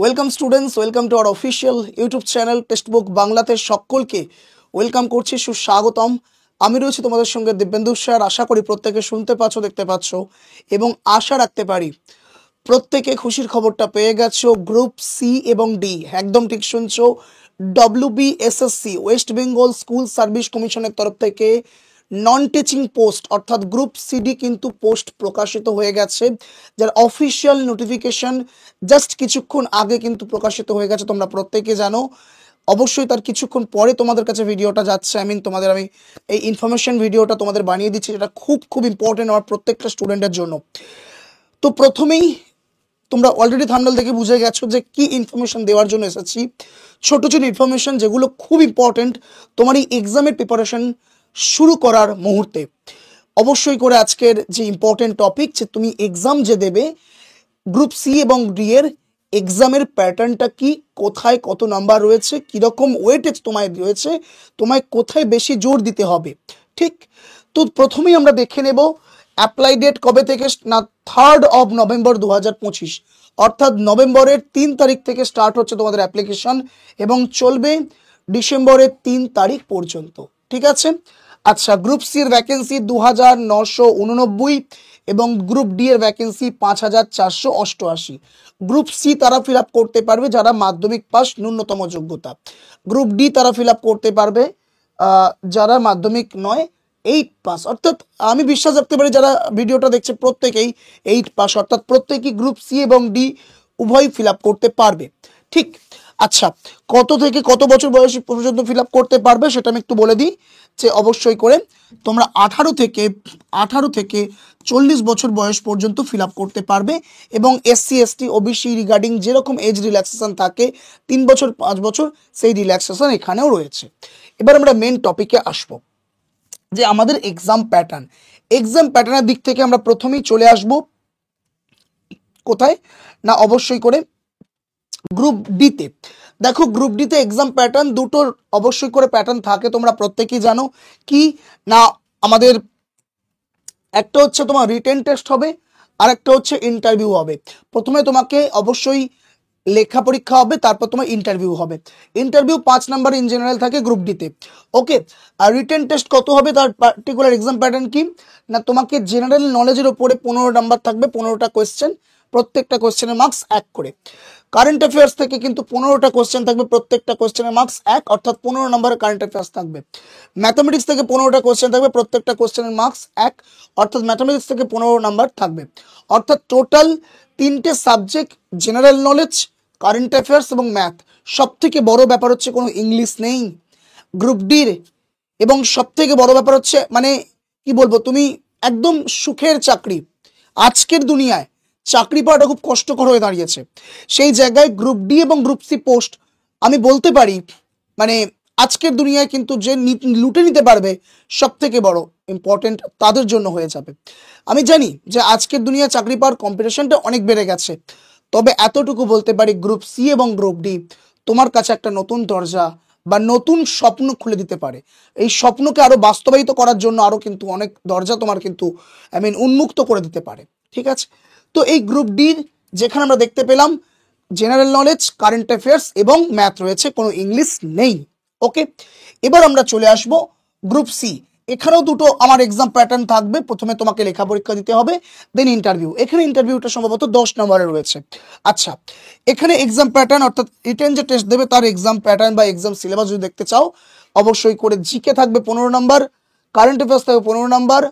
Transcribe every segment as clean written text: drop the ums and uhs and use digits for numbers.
Welcome students, welcome to our official YouTube channel textbook বাংলাতে সকলকে welcome করছি, সুস্বাগতম। আমি রয়েছি তোমাদের সঙ্গে দিব্যেন্দু স্যার। আশা করি প্রত্যেকে শুনতে পাচ্ছ, দেখতে পাচ্ছ এবং আশা রাখতে পারি প্রত্যেকে খুশির খবরটা পেয়ে গেছো। গ্রুপ সি এবং ডি, একদম ঠিক শুনছো, WBSSC West Bengal school service কমিশনের তরফ থেকে নন টিচিং পোস্ট অর্থাৎ গ্রুপ সিডি কিন্তু পোস্ট প্রকাশিত হয়ে গেছে, যার অফিসিয়াল নোটিফিকেশন জাস্ট কিছুক্ষণ আগে কিন্তু প্রকাশিত হয়ে গেছে, তোমরা প্রত্যেকে জানো। অবশ্যই তার কিছুক্ষণ পরে তোমাদের কাছে ভিডিওটা যাচ্ছে। তোমাদের আমি এই ইনফরমেশন ভিডিওটা তোমাদের বানিয়ে দিচ্ছি, যেটা খুব খুব ইম্পর্টেন্ট আমার প্রত্যেকটা স্টুডেন্টের জন্য। তো প্রথমেই তোমরা অলরেডি থাম্বনেল দেখে বুঝে গেছো যে কি ইনফরমেশন দেওয়ার জন্য এসেছি। ছোট ছোট ইনফরমেশন যেগুলো খুব ইম্পর্টেন্ট তোমার এই এক্সামের প্রিপারেশন শুরু করার মুহূর্তে। অবশ্যই করে আজকের যে ইম্পর্টেন্ট টপিক, যে তুমি এক্সাম যে দেবে গ্রুপ সি এবং ডি এর এক্সামের প্যাটার্নটা কি, কোথায় কত নাম্বার রয়েছে, কিরকম ওয়েটেজ তোমায় রয়েছে, তোমায় কোথায় বেশি জোর দিতে হবে। ঠিক, তো প্রথমেই আমরা দেখে নেব অ্যাপ্লাই ডেট কবে থেকে না, 3 নভেম্বর 2025, অর্থাৎ নভেম্বরের 3 তারিখ থেকে স্টার্ট হচ্ছে তোমাদের অ্যাপ্লিকেশন এবং চলবে ডিসেম্বরের 3 তারিখ পর্যন্ত। ঠিক আছে। আচ্ছা, গ্রুপ সি এর ভ্যাকেন্সি 2989 এবং গ্রুপ ডি এর ভ্যাকেন্সি 5488। গ্রুপ সি তারা ফিল আপ করতে পারবে যারা মাধ্যমিক পাস ন্যূনতম যোগ্যতা। গ্রুপ ডি তারা ফিল আপ করতে পারবে যারা মাধ্যমিক নয় 8 পাস, অর্থাৎ আমি বিশ্বাস রাখতে পারি যারা ভিডিওটা দেখছে প্রত্যেকেই 8 পাস, অর্থাৎ প্রত্যেকেই গ্রুপ সি এবং ডি উভয় ফিল আপ করতে পারবে। ঠিক। আচ্ছা, কত থেকে কত বছর বয়স পর্যন্ত ফিল আপ করতে পারবে সেটা আমি একটু বলে দিই, যে অবশ্যই করে তোমরা 18 থেকে 40 বছর বয়স পর্যন্ত ফিল আপ করতে পারবে এবং SC ST OBC রিগার্ডিং যেরকম এজ রিল্যাক্সেশন থাকে 3 বছর 5 বছর, সেই রিল্যাক্সেশন এখানেও রয়েছে। এবার আমরা মেন টপিকে আসবো, যে আমাদের এক্সাম প্যাটার্নের দিক থেকে আমরা প্রথমেই চলে আসব কোথায় না, অবশ্যই করে গ্রুপ ডিতে। দেখো, গ্রুপ ডিতে এক্সাম প্যাটার্ন দুটোর অবশ্যই করে প্যাটার্ন থাকে, তোমরা প্রত্যেকেই জানো। কি না, আমাদের একটা হচ্ছে তোমার রিটেন টেস্ট হবে, আর একটা হচ্ছে ইন্টারভিউ হবে। প্রথমে তোমাকে অবশ্যই লেখা পরীক্ষা হবে, তারপর তোমার ইন্টারভিউ হবে। ইন্টারভিউ 5 নাম্বার ইন জেনারেল থাকে গ্রুপ ডিতে। ওকে, আর রিটেন টেস্ট কত হবে, তার পার্টিকুলার এক্সাম প্যাটার্ন কি না, তোমাকে জেনারেল নলেজের ওপরে 15 নাম্বার থাকবে, 15টা কোয়েশ্চেন, প্রত্যেকটা কোয়েশ্চেনের মার্কস 1 করে। কারেন্ট অ্যাফেয়ার্স থেকে কিন্তু 15টা কোয়েশ্চেন থাকবে, প্রত্যেকটা কোয়েশ্চেনের মার্কস 1, অর্থাৎ 15 নম্বরের কারেন্ট অ্যাফেয়ার্স থাকবে। ম্যাথামেটিক্স থেকে 15টা কোয়েশ্চেন থাকবে, প্রত্যেকটা কোয়েশ্চেনের মার্কস 1, অর্থাৎ ম্যাথামেটিক্স থেকে 15 নাম্বার থাকবে। অর্থাৎ টোটাল 3টে subject, general knowledge, current affairs এবং ম্যাথ। সব থেকে বড় ব্যাপার হচ্ছে কোনো ইংলিশ নেই গ্রুপ ডির, এবং সব থেকে বড় ব্যাপার হচ্ছে মানে কি বলবো, তুমি একদম সুখের চাকরি। আজকের দুনিয়ায় চাকরি পাওয়াটা খুব কষ্টকর হয়ে দাঁড়িয়েছে, সেই জায়গায় গ্রুপ ডি এবং গ্রুপ সি পোস্ট আমি বলতে পারি মানে আজকের দুনিয়ায় কিন্তু যে লুটে নিতে পারবে সব থেকে বড় ইম্পর্টেন্ট তাদের জন্য হয়ে যাবে। আমি জানি যে আজকের দুনিয়ায় চাকরি পাওয়ার কম্পিটিশনটা অনেক বেড়ে গেছে, তবে এতটুকু বলতে পারি গ্রুপ সি এবং গ্রুপ ডি তোমার কাছে একটা নতুন দরজা বা নতুন স্বপ্ন খুলে দিতে পারে। এই স্বপ্নকে আরো বাস্তবায়িত করার জন্য আরো কিন্তু অনেক দরজা তোমার কিন্তু উন্মুক্ত করে দিতে পারে। ঠিক আছে। তো এই গ্রুপ ডির যেখানে আমরা দেখতে পেলাম জেনারেল নলেজ, কারেন্ট অ্যাফেয়ার্স এবং ম্যাথ রয়েছে, কোনো ইংলিশ নেই। ওকে, এবার আমরা চলে আসব গ্রুপ সি। এখানেও দুটো আমার এক্সাম প্যাটার্ন থাকবে, প্রথমে তোমাকে লেখা পরীক্ষা দিতে হবে, দেন ইন্টারভিউ। এখানে ইন্টারভিউটা সম্ভবত 10 নম্বরে রয়েছে। আচ্ছা, এখানে এক্সাম প্যাটার্ন অর্থাৎ রিটেন যে টেস্ট দেবে তার এক্সাম প্যাটার্ন বা এক্সাম সিলেবাস যদি দেখতে চাও, অবশ্যই করে জিকে থাকবে 15 নাম্বার, কারেন্ট অ্যাফেয়ার্স থাকবে 15 নাম্বার,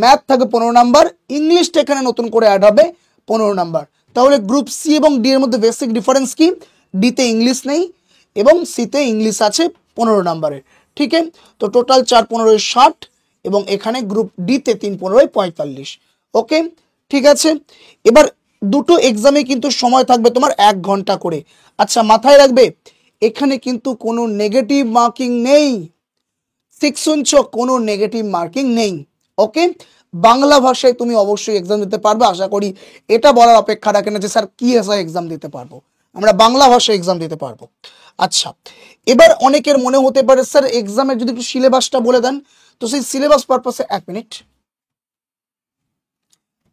ম্যাথ থাকবে 15 নাম্বার, ইংলিশটা এখানে নতুন করে অ্যাড হবে 15 নাম্বার। তাহলে গ্রুপ সি এবং ডি এর মধ্যে বেসিক ডিফারেন্স কি, ডিতে ইংলিশ নেই এবং সিতে ইংলিশ আছে 15 নাম্বারের। ঠিক আছে, তো টোটাল 4 15 60 এবং এখানে গ্রুপ ডিতে 3 15 45। ওকে, ঠিক আছে। এবার দুটো এক্সামে কিন্তু সময় থাকবে তোমার 1 ঘন্টা করে। আচ্ছা, মাথায় রাখবে এখানে কিন্তু কোনো নেগেটিভ মার্কিং নেই, শুনছো, কোনো নেগেটিভ মার্কিং নেই। ওকে, বাংলা ভাষায় তুমি অবশ্যই এক্সাম দিতে পারবে। আশা করি এটা বলার অপেক্ষা রাখে না যে স্যার কি ভাষায় এক্সাম দিতে পারবো, আমরা বাংলা ভাষায় এক্সাম দিতে পারবো। আচ্ছা, এবার অনেকের মনে হতে পারে স্যার এক্সামের যদি একটু সিলেবাসটা বলে দেন, তো সেই সিলেবাস পারপাসে 1 মিনিট।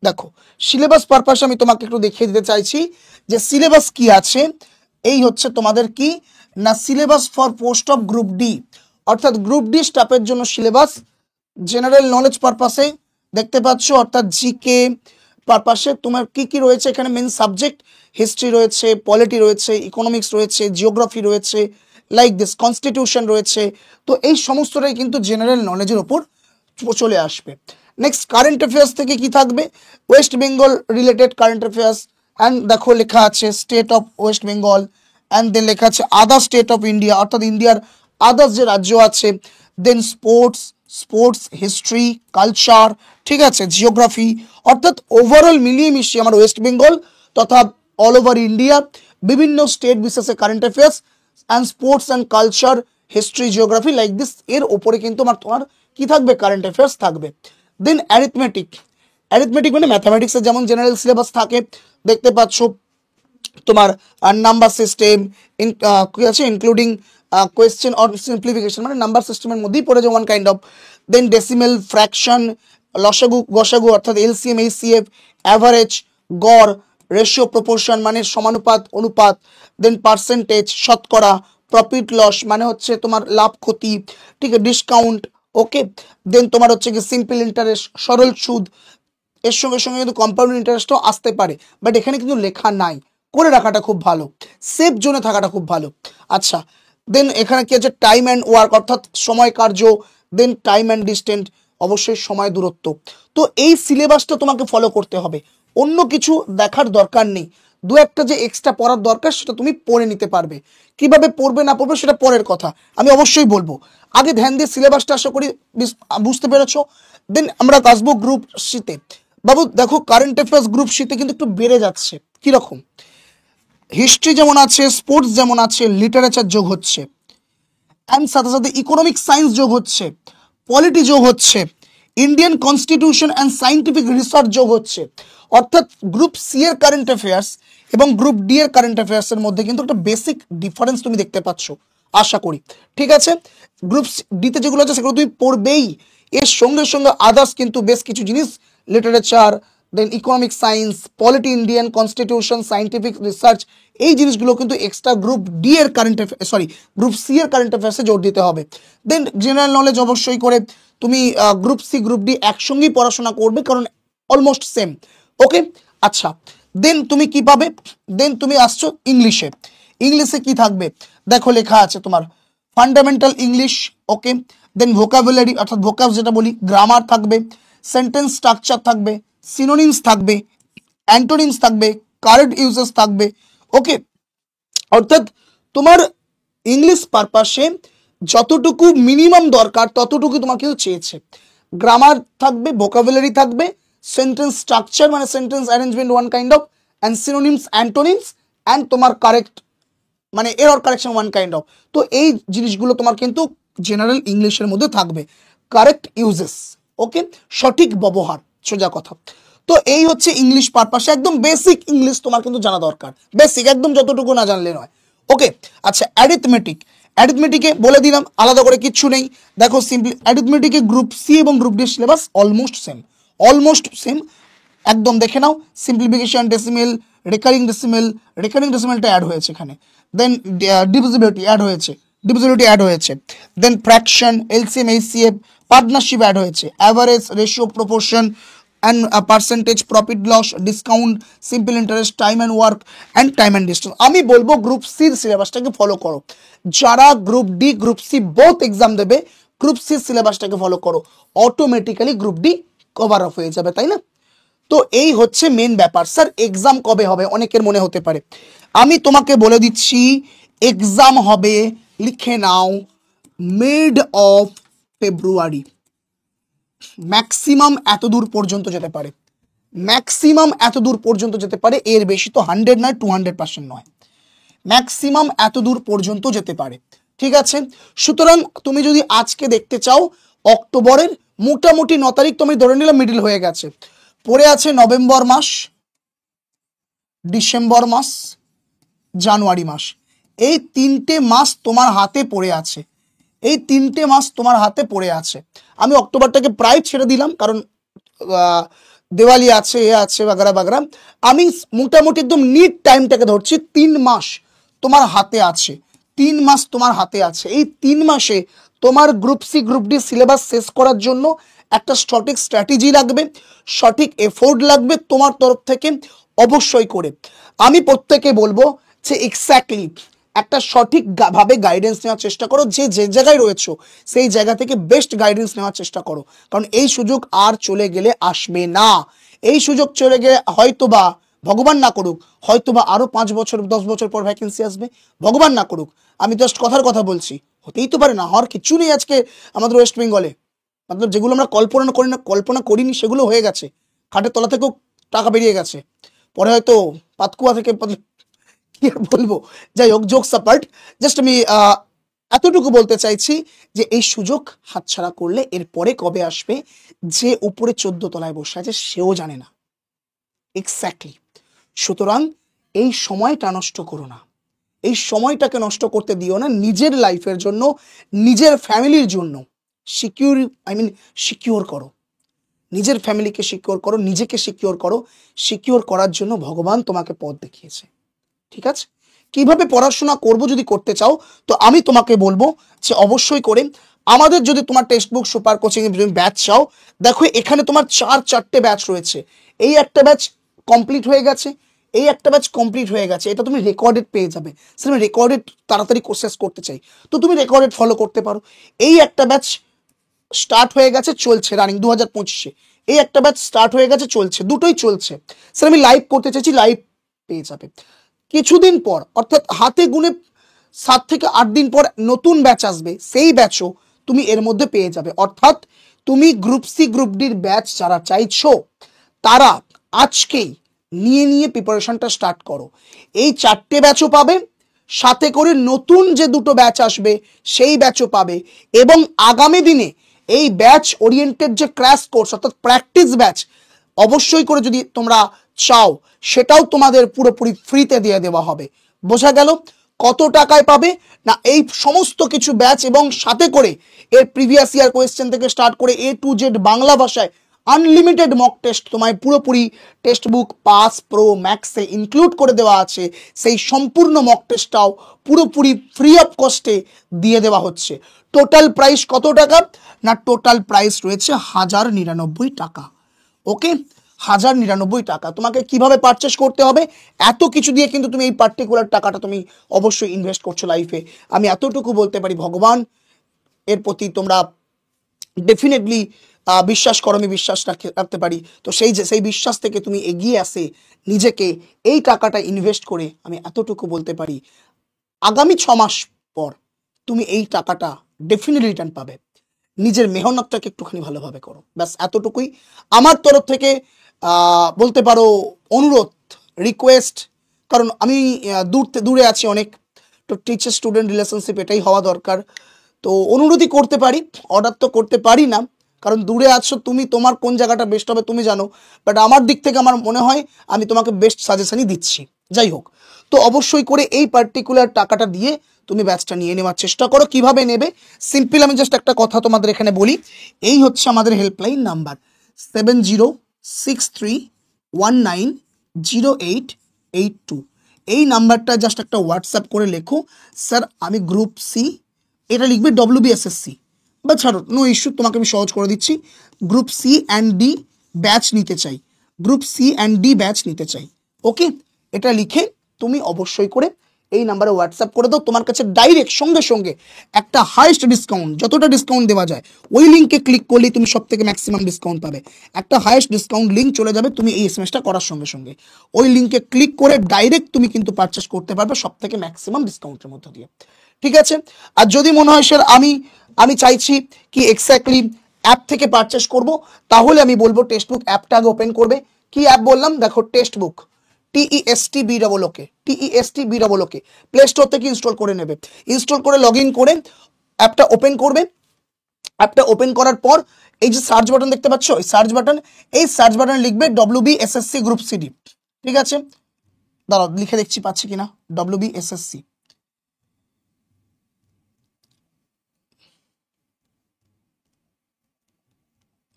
দেখো সিলেবাস পারপাসে আমি তোমাকে একটু দেখিয়ে দিতে চাইছি যে সিলেবাস কি আছে। এই হচ্ছে তোমাদের কি না syllabus for post of group D, অর্থাৎ গ্রুপ ডি স্টাফের জন্য সিলেবাস। জেনারেল নলেজ পারপাসে দেখতে পাচ্ছ, অর্থাৎ জিকে পারপাসে তোমার কি কি রয়েছে এখানে। মেন সাবজেক্ট হিস্ট্রি রয়েছে, পলিটি রয়েছে, ইকোনমিক্স রয়েছে, জিওগ্রাফি রয়েছে, লাইক দিস কনস্টিটিউশন রয়েছে। তো এই সমস্তটাই কিন্তু জেনারেল নলেজের ওপর চলে আসবে। নেক্সট কারেন্ট অ্যাফেয়ার্স থেকে কি থাকবে, West Bengal related current affairs. And দেখো লেখা আছে state of West Bengal, and then লেখা আছে আদার স্টেট অফ ইন্ডিয়া, অর্থাৎ ইন্ডিয়ার আদার্স যে রাজ্য আছে। দেন স্পোর্টস, স্পোর্টস হিস্ট্রি, কালচার, ঠিক আছে, জিওগ্রাফি, অর্থাৎ ওভারঅল মিলিয়ে মিশিয়ে আমার ওয়েস্ট বেঙ্গল তথা অল ওভার ইন্ডিয়া বিভিন্ন স্টেট বিশেষে current affairs and sports and culture, history, geography, like this এর ওপরে কিন্তু তোমার কি থাকবে, কারেন্ট অ্যাফেয়ার্স থাকবে। দেন অ্যারিথমেটিক, অ্যারিথমেটিক মানে ম্যাথামেটিক্সের যেমন জেনারেল সিলেবাস থাকে দেখতে পাচ্ছ তোমার নাম্বার সিস্টেম কি আছে, ইনক্লুডিং কোয়েশ্চেন অর সিম্পলিফিকেশন, মানে নাম্বার সিস্টেমের মধ্যেই পড়ে যায় one kind of. Then decimal, fraction, লসাগু গসাগু অর্থাৎ এলসিএম এইচসিএফ, অ্যাভারেজ, গড়, রেশিও প্রপোর্শন মানে সমানুপাত অনুপাত। দেন পার্সেন্টেজ শতকরা, প্রফিট লস মানে হচ্ছে তোমার লাভ ক্ষতি, ঠিক আছে, ডিসকাউন্ট, ওকে। দেন তোমার হচ্ছে কি সিম্পল ইন্টারেস্ট, সরল সুদ, এর সঙ্গে সঙ্গে কিন্তু কম্পাউন্ড ইন্টারেস্টও আসতে পারে, বাট এখানে কিন্তু লেখা নাই, করে রাখাটা খুব ভালো, সেফ জোনে থাকাটা খুব ভালো। আচ্ছা, দেন এখানে কি আছে টাইম অ্যান্ড ওয়ার্ক, অর্থাৎ সময় কার্য। দেন টাইম অ্যান্ড ডিস্টেন্স, অবশ্যই সময় দূরত্ব। তো এই সিলেবাসটা তোমাকে ফলো করতে হবে, অন্য কিছু দেখার দরকার নেই। দু একটা যে এক্সট্রা পড়ার দরকার সেটা তুমি পড়ে নিতে পারবে, কিভাবে পড়বে না পড়বে সেটা পরের কথা, আমি অবশ্যই বলবো। আগে ধ্যান দিয়ে সিলেবাসটা আশা করি বুঝতে পেরেছো। দেন আমরা আসবো গ্রুপ সিতে। বাবু দেখো কারেন্ট অ্যাফেয়ার্স গ্রুপ সিতে কিন্তু একটু বেড়ে যাচ্ছে, কিরকম, হিস্ট্রি যেমন আছে, স্পোর্টস যেমন আছে, লিটারেচার যোগ হচ্ছে, অ্যান্ড সাথে সাথে ইকোনমিক সায়েন্স যোগ হচ্ছে, পলিটি যোগ হচ্ছে, Indian constitution and scientific research যোগ হচ্ছে। অর্থাৎ গ্রুপ সি এর কারেন্ট অ্যাফেয়ার্স এবং গ্রুপ ডি এর কারেন্ট অ্যাফেয়ার্সের মধ্যে কিন্তু একটা বেসিক ডিফারেন্স তুমি দেখতে পাচ্ছ আশা করি, ঠিক আছে। গ্রুপ ডিতে যেগুলো আছে সেগুলো তুমি পড়বেই, এর সঙ্গে সঙ্গে আদার্স কিন্তু বেশ কিছু জিনিস, literature, then economic science, polity, Indian constitution, scientific research, এই জিনিসগুলো কিন্তু এক্সট্রা গ্রুপ ডি এর কারেন্ট গ্রুপ সি এর কারেন্ট অ্যাফেয়ার্সে জোর দিতে হবে। দেন জেনারেল নলেজ অবশ্যই করে তুমি গ্রুপ সি গ্রুপ ডি একসঙ্গেই পড়াশোনা করবে, কারণ অলমোস্ট সেম, ওকে। আচ্ছা, দেন তুমি কি পাবে, দেন তুমি আসছো ইংলিশে। ইংলিশে কি থাকবে, দেখো লেখা আছে তোমার ফান্ডামেন্টাল ইংলিশ, ওকে। দেন ভোকাবুলারি অর্থাৎ ভোকাব যেটা বলি, গ্রামার থাকবে, সেন্টেন্স স্ট্রাকচার থাকবে, সিনোনিমস থাকবে, অ্যান্টোনিমস থাকবে, কারেন্ট ইউজেস থাকবে, ওকে। অর্থাৎ তোমার ইংলিশ পারপাসে যতটুকু মিনিমাম দরকার ততটুকু তোমার কিন্তু চেয়েছে। গ্রামার থাকবে, ভোকাবুলারি থাকবে, সেন্টেন্স স্ট্রাকচার মানে sentence arrangement one kind of, and synonyms, antonyms, and তোমার কারেক্ট মানে error correction one kind of. তো এই জিনিসগুলো তোমার কিন্তু জেনারেল ইংলিশের মধ্যে থাকবে, কারেক্ট ইউজেস, ওকে, সঠিক ব্যবহার, সোজা কথা। তো এই হচ্ছে ইংলিশ পারপাসে একদম বেসিক ইংলিশ তোমার কিন্তু জানা দরকার, বেসিক একদম, যতটুকু না জানলে নয়, ওকে। আচ্ছা, অ্যারিথমেটিক, অ্যারিথমেটিকে বলে দিলাম আলাদা করে কিচ্ছু নেই। দেখো সিম্পলি অ্যারিথমেটিকে গ্রুপ সি এবং group D syllabus almost same, almost same, একদম দেখে নাও। সিম্পলিফিকেশন, ডেসিমেল, রেকারিং ডেসিমেলটা অ্যাড হয়েছে এখানে। দেন ডিভিজিবিলিটি অ্যাড হয়েছে, then fraction, LCM HCF, partnership add হয়েছে, average, ratio proportion and percentage, profit loss, discount, simple interest, time and work and time and distance. আমি বলবো গ্রুপ সির সিলেবাসটাকে follow করো, যারা group D group C both exam দেবে group সির সিলেবাসটাকে ফলো করো, automatically group D cover of হয়ে যাবে, তাই না। তো এই হচ্ছে মেন ব্যাপার। স্যার এক্সাম কবে হবে অনেকের মনে হতে পারে, আমি তোমাকে বলে দিচ্ছি এক্সাম হবে, লিখে নাও, মিড অফ ফেব্রুয়ারি, ম্যাক্সিমাম এত দূর পর্যন্ত যেতে পারে, ম্যাক্সিমাম এত দূর পর্যন্ত যেতে পারে, এর বেশি তো 100 নয়, 200% নয়, ম্যাক্সিমাম এত দূর পর্যন্ত যেতে পারে, ঠিক আছে। সুতরাং তুমি যদি আজকে দেখতে চাও অক্টোবরের মোটামুটি 9 তারিখ তুমি ধরে নিলাম মিডিল হয়ে গেছে, পড়ে আছে নভেম্বর মাস, ডিসেম্বর মাস, জানুয়ারি মাস, এই 3টে মাস তোমার হাতে পড়ে আছে, এই 3টে মাস তোমার হাতে পড়ে আছে। আমি অক্টোবরটাকে প্রায় ছেড়ে দিলাম, কারণ দিওয়ালি আছে, এ আছে, বাগরা বাগরা। আমি মোটামুটি একদম নিট টাইমটাকে ধরছি, 3 মাস তোমার হাতে আছে। 3 মাস তোমার হাতে আছে। এই 3 মাসে তোমার group C group D syllabus শেষ করার জন্য একটা সঠিক স্ট্র্যাটেজি লাগবে, সঠিক এফোর্ট লাগবে তোমার তরফ থেকে অবশ্যই করে। আমি প্রত্যেকে বলবো যে এক্স্যাক্টলি একটা সঠিক ভাবে গাইডেন্স নেওয়ার চেষ্টা করো। যে যে জায়গায় রয়েছো সেই জায়গা থেকে বেস্ট গাইডেন্স নেওয়ার চেষ্টা করো, কারণ এই সুযোগ আর চলে গেলে আসবে না। এই সুযোগ চলে গেলে হয়তোবা, ভগবান না করুক, হয়তোবা আরো 5 বছর 10 বছর পর ভ্যাকেন্সি আসবে, ভগবান না করুক। আমি জাস্ট কথার কথা বলছি, হতেই তো পারে না, হওয়ার কিছু নেই আজকে আমাদের ওয়েস্ট বেঙ্গলে। মতলব যেগুলো আমরা কল্পনা করিনি সেগুলো হয়ে গেছে। খাটের তলা থেকেও টাকা বেরিয়ে গেছে, পরে হয়তো পাতকুয়া থেকে কি আর বলবো। যাই হোক, জোকস অ্যাপার্ট, জাস্ট আমি এতটুকু বলতে চাইছি যে এই সুযোগ হাতছাড়া করলে এরপরে কবে আসবে যে উপরে 14 তলায় বসে আছে সেও জানে না এক্স্যাক্টলি। সুতরাং এই সময়টা নষ্ট করো না, এই সময়টাকে নষ্ট করতে দিও না নিজের লাইফের জন্য, নিজের ফ্যামিলির জন্য। সিকিউর করো, নিজের ফ্যামিলিকে সিকিউর করো, নিজেকে সিকিউর করো। সিকিউর করার জন্য ভগবান তোমাকে পথ দেখিয়েছে, ঠিক আছে? কিভাবে পড়াশোনা করব যদি করতে চাও, তো আমি তোমাকে বলবো যে অবশ্যই করে আমাদের, যদি তোমার text book super coaching batch চাও, দেখো এখানে তোমার 4 ব্যাচ রয়েছে। এই একটা ব্যাচ কমপ্লিট হয়ে গেছে, এই একটা ব্যাচ কমপ্লিট হয়ে গেছে, এটা তুমি রেকর্ডেড পেয়ে যাবে। সেটা রেকর্ডেড তাড়াতাড়ি কোর্সেস করতে চাই তো তুমি রেকর্ডেড ফলো করতে পারো। এই একটা ব্যাচ স্টার্ট হয়ে গেছে, চলছে রানিং 2025-এ। এই একটা ব্যাচ স্টার্ট হয়ে গেছে, চলছে, দুটোই চলছে। স্যার আমি লাইভ করতে চাইছি, লাইভ পেয়ে যাবে। কিছুদিন পর, অর্থাৎ হাতে গুনে 7 থেকে 8 দিন পর নতুন ব্যাচ আসবে, সেই ব্যাচও তুমি এর মধ্যে পেয়ে যাবে। অর্থাৎ তুমি গ্রুপ সি গ্রুপ ডির ব্যাচ যারা চাইছো তারা আজকেই নিয়ে নিয়ে প্রিপারেশনটা স্টার্ট করো। এই 4টে ব্যাচও পাবে, সাথে করে নতুন যে 2টো ব্যাচ আসবে সেই ব্যাচও পাবে। এবং আগামী দিনে এই ব্যাচ ওরিয়েন্টেড যে ক্র্যাশ কোর্স অর্থাৎ প্র্যাকটিস ব্যাচ অবশ্যই করে যদি তোমরা চাও সেটাও তোমাদের পুরোপুরি ফ্রিতে দিয়ে দেওয়া হবে। বোঝা গেল? কত টাকায় পাবে না এই সমস্ত কিছু ব্যাচ, এবং সাথে করে এর প্রিভিয়াস ইয়ার কোয়েশ্চেন থেকে স্টার্ট করে A to Z বাংলা ভাষায় আনলিমিটেড মক টেস্ট তোমায় পুরোপুরি টেক্সট বুক পাস প্রো ম্যাক্সে ইনক্লুড করে দেওয়া আছে। সেই সম্পূর্ণ মক টেস্টটাও পুরোপুরি ফ্রি অফ কস্টে দিয়ে দেওয়া হচ্ছে। টোটাল প্রাইস কত টাকা না টোটাল প্রাইস রয়েছে 1099 টাকা। ওকে, 1099 টাকা। তোমাকে কিভাবে পারচেস করতে হবে, এত কিছু দিয়ে কিন্তু তুমি এই পার্টিকুলার টাকাটা তুমি অবশ্যই ইনভেস্ট করছো লাইফে। আমি এতটুকু বলতে পারি, ভগবান এর প্রতি তোমরা ডেফিনেটলি বিশ্বাস করো, আমি বিশ্বাস রাখতে পারি। তো সেই বিশ্বাস থেকে তুমি এগিয়ে আসে নিজেকে এই টাকাটা ইনভেস্ট করে, আমি এতটুকু বলতে পারি আগামী 6 মাস পর তুমি এই টাকাটা ডেফিনেটলি রিটার্ন পাবে। নিজের মেহনতটাকে একটুখানি ভালোভাবে করো, ব্যাস এতটুকুই আমার তরফ থেকে বলতে পারো অনুরোধ, রিকোয়েস্ট। কারণ আমি দূরে আছি অনেক, তো টিচার স্টুডেন্ট রিলেশনশিপ এটাই হওয়া দরকার। তো অনুরোধই করতে পারি, অর্ডার তো করতে পারি না, কারণ দূরে আছো তুমি, তোমার কোন জায়গাটা বেস্ট হবে তুমি জানো। বাট আমার দিক থেকে আমার মনে হয় আমি তোমাকে বেস্ট সাজেশনই দিচ্ছি। যাই হোক, তো অবশ্যই করে এই পার্টিকুলার টাকাটা দিয়ে তুমি ব্যাচটা নিয়ে নেওয়ার চেষ্টা করো। কিভাবে নেবে, সিম্পল আমি জাস্ট একটা কথা তোমাদের এখানে বলি। এই হচ্ছে আমাদের হেল্পলাইন নাম্বার 7063190882। এই নাম্বারটা জাস্ট একটা হোয়াটসঅ্যাপ করে লেখো, স্যার আমি গ্রুপ সি, এটা লিখবে WBSSC বা ছাড়ো, নো ইস্যু, তোমাকে আমি সহজ করে দিচ্ছি, group C and D batch নিতে চাই, group C and D batch নিতে চাই। ওকে, এটা লিখে তুমি অবশ্যই করে এই নাম্বারে হোয়াটসঅ্যাপ করে দাও। তোমার কাছে ডাইরেক্ট সঙ্গে সঙ্গে একটা হাইস্ট ডিসকাউন্ট, যতটা ডিসকাউন্ট দেওয়া যায় ওই লিঙ্কে ক্লিক করলেই তুমি সব থেকে ম্যাক্সিমাম ডিসকাউন্ট পাবে। একটা হাইস্ট ডিসকাউন্ট লিঙ্ক চলে যাবে, তুমি এই এসএমএসটা করার সঙ্গে সঙ্গে ওই লিঙ্কে ক্লিক করে ডাইরেক্ট তুমি কিন্তু পারচেস করতে পারবে সব থেকে ম্যাক্সিমাম ডিসকাউন্টের মধ্য দিয়ে। ঠিক আছে? আর যদি মনে হয় স্যার আমি চাইছি কি এক্স্যাক্টলি অ্যাপ থেকে পারচেস করব, তাহলে আমি বলবো টেক্সট বুক অ্যাপটা আগে ওপেন করবে। কি অ্যাপ বললাম দেখো, text book, TESTBOOK play store থেকে ইনস্টল করে নেবে। ইনস্টল করে লগ ইন করে অ্যাপটা ওপেন করবে। অ্যাপটা ওপেন করার পর এই যে সার্চ বাটন দেখতে পাচ্ছ, এই সার্চ বাটন লিখবে WBSSC গ্রুপ সিডি। ঠিক আছে, দাঁড়াও লিখে দেখছি পাচ্ছি কিনা, WBSSC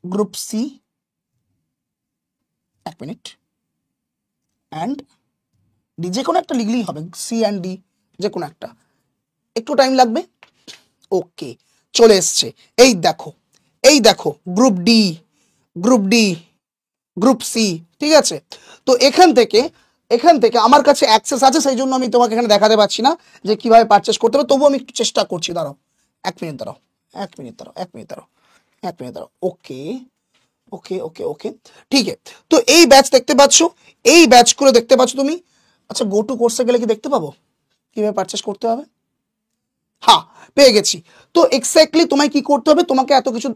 গ্রুপ সি এক মিনিট, অ্যান্ড ডি, যে কোনো একটা লিখলেই হবে, সি অ্যান্ড ডি যে কোনো একটা, একটু টাইম লাগবে। ওকে, চলে এসছে। এই দেখো, এই দেখো, group D, group D, group C, ঠিক আছে। তো এখান থেকে আমার কাছে অ্যাক্সেস আছে, সেই জন্য আমি তোমাকে এখানে দেখাতে পারছি না যে কিভাবে পারচেস করতে হবে, তবুও আমি একটু চেষ্টা করছি। দাঁড়াও এক মিনিট, দাঁড়াও এক মিনিট, দাঁড়াও এক মিনিট, দাঁড়াও এক মিনিট, দাঁড়াও। ওকে ওকে ওকে ওকে, ঠিক আছে। তো এই ব্যাচ দেখতে পাচ্ছ, এই ব্যাচগুলো দেখতে পাচ্ছ তুমি। আচ্ছা, গো টু কোর্সে গেলে কি দেখতে পাবো কিভাবে পারচেস করতে হবে? হ্যাঁ, পেয়ে গেছি। তো এক্স্যাক্টলি তোমায় কি করতে হবে, তোমাকে এত কিছু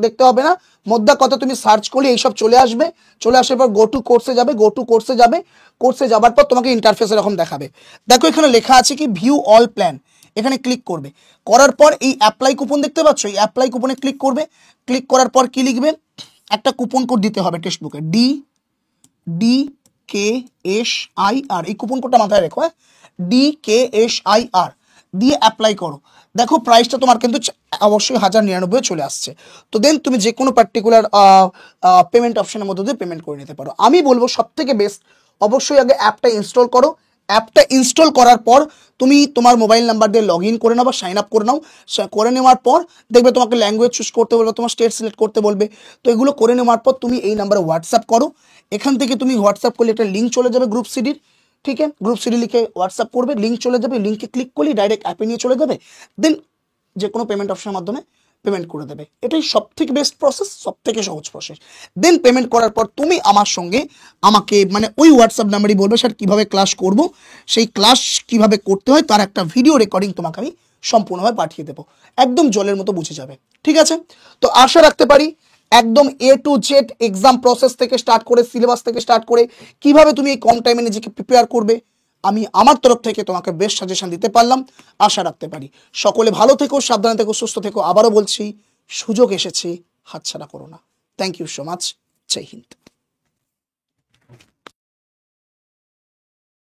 দেখতে হবে না। মোদ্দা কথা, তুমি সার্চ করলে এইসব চলে আসবে, চলে আসার পর গো টু কোর্সে যাবে, গো টু কোর্সে যাবে, কোর্সে যাবার পর তোমাকে ইন্টারফেস এরকম দেখাবে। দেখো এখানে লেখা আছে কি ভিউ অল প্ল্যান, এখানে ক্লিক করবে। করার পর এই অ্যাপ্লাই কুপন দেখতে পাচ্ছ, এই অ্যাপ্লাই কুপনে ক্লিক করবে। ক্লিক করার পর কি লিখবে, একটা কুপন কোড দিতে হবে টেক্সট বুকে, D D K S I R, এই কুপন কোডটা মাথায় রেখো, হ্যাঁ, D K S I R দিয়ে অ্যাপ্লাই করো। দেখো প্রাইসটা তোমার কিন্তু অবশ্যই 1099 চলে আসছে। তো দেন তুমি যে কোনো পার্টিকুলার পেমেন্ট অপশনের মধ্যে দিয়ে পেমেন্ট করে নিতে পারো। আমি বলবো সব থেকে বেস্ট, অবশ্যই আগে অ্যাপটা ইনস্টল করো। অ্যাপটা ইনস্টল করার পর তুমি তোমার মোবাইল নাম্বার দিয়ে লগ ইন করে নাও বা সাইন আপ করে নাও। করে নেওয়ার পর দেখবে তোমাকে ল্যাঙ্গুয়েজ চুজ করতে বলবে, তোমার স্টেট সিলেক্ট করতে বলবে। তো এগুলো করে নেওয়ার পর তুমি এই নাম্বারে হোয়াটসঅ্যাপ করো। এখান থেকে তুমি হোয়াটসঅ্যাপ করলে একটা লিঙ্ক চলে যাবে গ্রুপ সিডির, ঠিক আছে। গ্রুপ সিডি লিখে হোয়াটসঅ্যাপ করবে, লিঙ্ক চলে যাবে, লিঙ্কে ক্লিক করলেই ডাইরেক্ট অ্যাপে নিয়ে চলে যাবে। দেন যে কোনো পেমেন্ট অপশনের মাধ্যমে পেমেন্ট করে দেবে। এটাই সব থেকে বেস্ট প্রসেস, সব থেকে সহজ প্রসেস। দেন পেমেন্ট করার পর তুমি আমার সঙ্গে আমাকে মানে ওই হোয়াটসঅ্যাপ নাম্বারই বলবে স্যার কীভাবে ক্লাস করব, সেই ক্লাস কিভাবে করতে হয় তার একটা ভিডিও রেকর্ডিং তোমাকে আমি সম্পূর্ণভাবে পাঠিয়ে দেবো, একদম জলের মতো বুঝে যাবে, ঠিক আছে। তো আশা রাখতে পারি একদম এ টু জেড এক্সাম প্রসেস থেকে স্টার্ট করে, সিলেবাস থেকে স্টার্ট করে কিভাবে তুমি এই কম টাইমে নিজেকে প্রিপেয়ার করবে, আমি আমার তরফ থেকে তোমাকে বেস্ট সাজেশন দিতে পারলাম, আশা রাখতে পারি। সকলে ভালো থেকো, সাবধানে থেকো, সুস্থ থেকো। আবারও বলছি, সুযোগ এসেছে, হাতছাড়া করো না। Thank you so much. জয় হিন্দ।